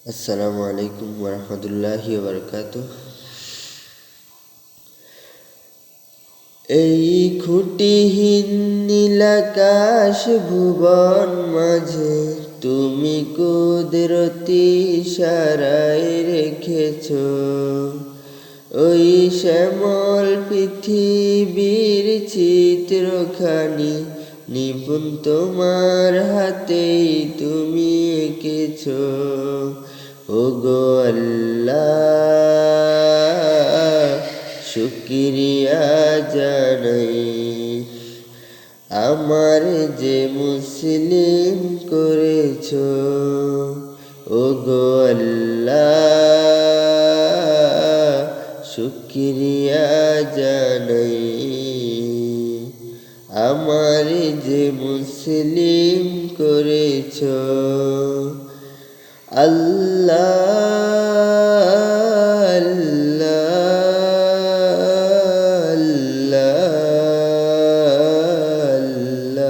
আসসালামু আলাইকুম ওরহমতুল্লাহি ওবরকাতুহ। এই খুঁটিহীন নীলাকাশ ভুবন মাঝে তুমি কুদরতি ইশারায় রেখেছ ওই শ্যামল পৃথিবীর চিত্রখানি নিপুণ তোমার হাতেই তুমি এঁকেছ। ওগো আল্লাহ, শুকরিয়া জানাই আমার যে মুসলিম করেছ। ওগো আল্লাহ, শুকরিয়া জানাই আমার যে মুসলিম করেছ। আল্লাহ আল্লাহ আল্লাহ।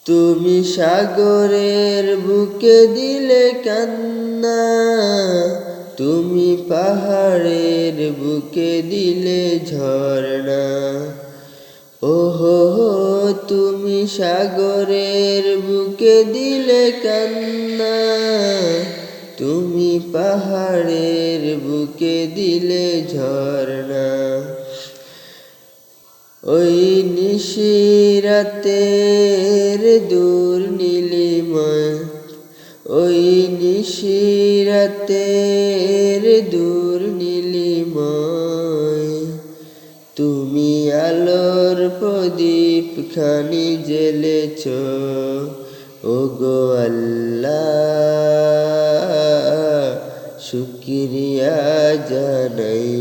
তুমি সাগরের বুকে দিলে কান্না, তুমি পাহাড়ের বুকে দিলে ঝর্ণা। ওহো তুমি সাগরের বুকে দিলে কান্না, তুমি পাহাড়ের বুকে দিলে ঝর্ণা। ওই নিশিরাতের দূর নীলিমায়, ওই নিশিরাতের দূর নীলিমায় তুমি আলোর প্রদীপ খানি জ্বেলেছ। ওগো আল্লাহ, শুকরিয়া জানাই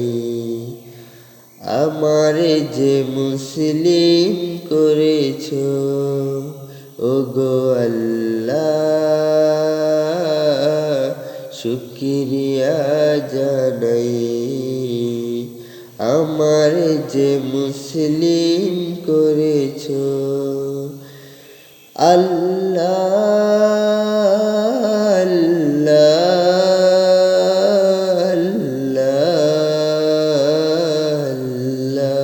আমারে যে মুসলিম করেছ। ওগো আল্লাহ, শুকরিয়া জানাই আমার যে মুসলিম করেছ। আল্লাহ আল্লাহ আল্লাহ।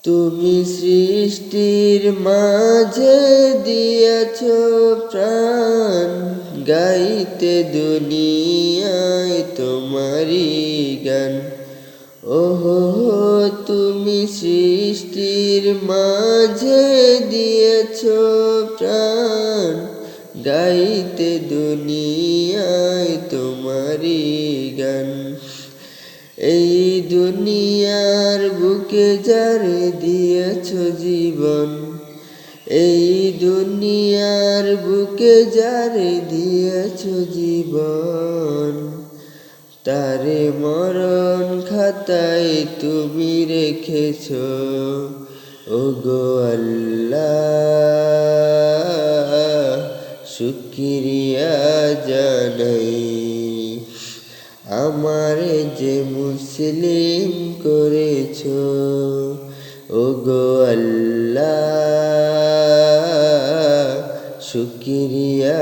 তুমি সৃষ্টির মাঝে দিয়েছ প্রাণ, গাইতে দুনিয়ায় তোমারি গান। ওহো তুমি সৃষ্টির মাঝে দিয়েছ প্রাণ, গাইতে দুনিয়ায় তোমারি গান। এই দুনিয়ার বুকে যারে দিয়েছ জীবন, এই দুনিয়ার বুকে যারে দিয়েছ জীবন, তারে মরণ খাতায় তুমি রেখেছ। ওগো আল্লাহ, শুকরিয়া জানাই আমার যে মুসলিম করেছ। ওগো আল্লাহ, শুকরিয়া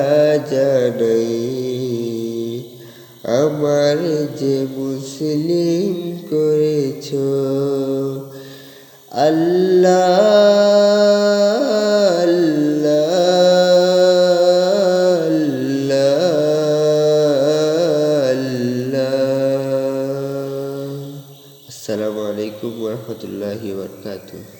জানাই আমার যে মুসলিম করেছ। আল্লাহ আল্লাহ। আসসালামু আলাইকুম ওরহমতুল্লাহি ওবরকাতুহ।